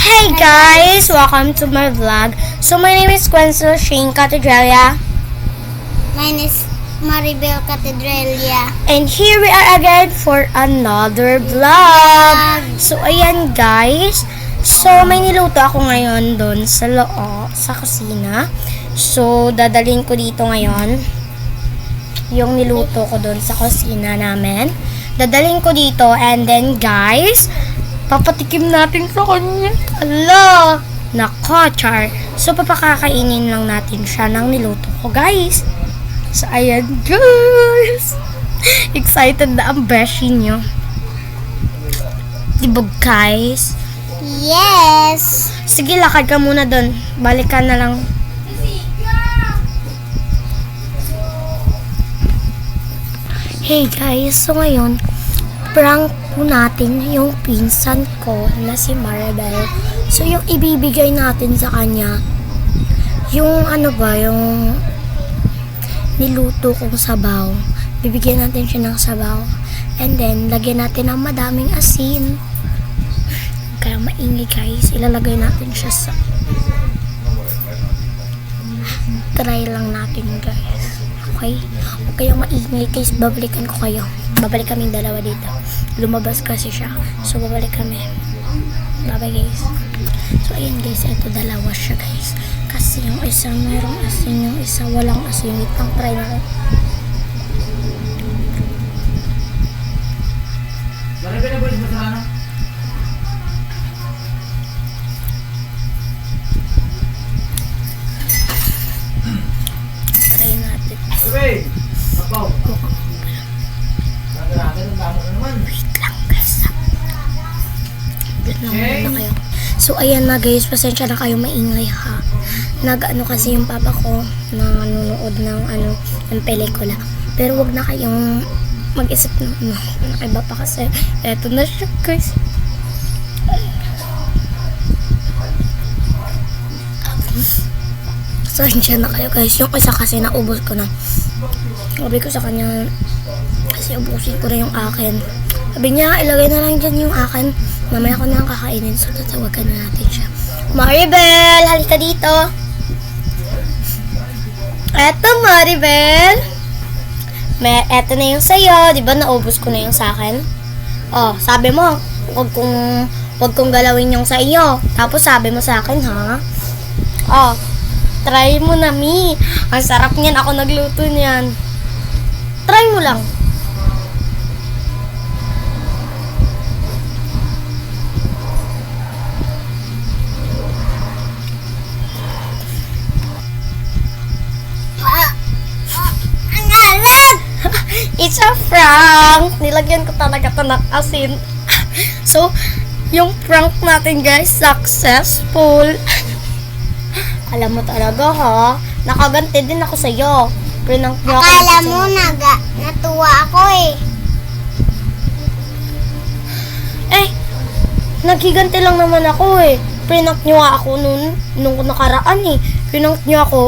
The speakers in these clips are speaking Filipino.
Hey guys! Welcome to my vlog. So my name is Quenzo Shane Catedralia. Mine is Maribel Catedralia. And here we are again for another vlog. So ayan guys. So may niluto ako ngayon doon sa sa kusina. So dadalhin ko dito ngayon yung niluto ko doon sa kusina namin. Dadalhin ko dito and then guys, papatikim natin sa kanya. Ala! Nako, char. So, papakakainin lang natin siya ng niluto ko, guys. So, ayan, guys. Excited na ang beshi nyo. Diba, guys? Yes! Sige, lakad ka muna doon. Balikan na lang. Hey, guys. So, ngayon, prank po natin yung pinsan ko na si Maribel. So, yung ibibigay natin sa kanya, yung yung niluto kong sabaw. Bibigyan natin siya ng sabaw. And then, lagyan natin ng madaming asin. Kaya maingay guys. Ilalagay natin siya sa try lang natin guys. Okay? Huwag kayong maingay guys. Babalikan ko kayo. Babalik kaming dalawa dito. Lumabas kasi siya. So, babalik kami. Bye-bye, guys. So, ayan, guys. Ito, dalawa siya, guys. Kasi yung isa, mayroong asin. Yung isa, walang asin. Wait, pang try na ko. Try natin. Wait lang guys. Wait lang muna kayo. So ayan na guys, pasensya na kayo maingay ha. Nag-ano kasi yung papa ko na nanonood ng ng pelikula. Pero wag na kayong mag-isip ng iba pa kasi eto na siya guys. Pasensya na kayo guys. Yung isa kasi naubos ko na. Sabi ko sa kanya kasi ubusin ko na yung akin. Sabi niya, ilagay na lang dyan yung akin. Mamaya ko na lang kakainin. So, tatawagan na natin siya. Maribel! Halika dito! Eto, Maribel! Eto na yung sa'yo. Diba, naubos ko na yung sa akin? Oh, sabi mo, wag kong galawin yung sa iyo. Tapos, sabi mo sa akin, ha? Oh, try mo na, Mi. Ang sarap niyan. Ako nagluto niyan. Try mo lang. It's a prank! Nilagyan ko talaga ito ng asin. So, yung prank natin guys, successful. Alam mo talaga ha, nakaganti din ako sa'yo. Akala mo natuwa ako eh. Eh, naghiganti lang naman ako eh. Prank nyo ako nung nakaraan eh. Prank nyo ako.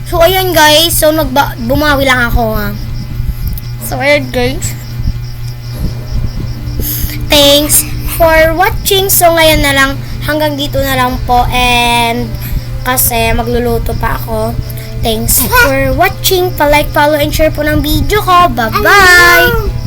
So, ayan guys. So, bumawi lang ako ha. So, ayan guys. Thanks for watching. So, ngayon na lang. Hanggang dito na lang po. And, kasi magluluto pa ako. Thanks for watching. Pa-like, follow, and share po ng video ko. Bye-bye!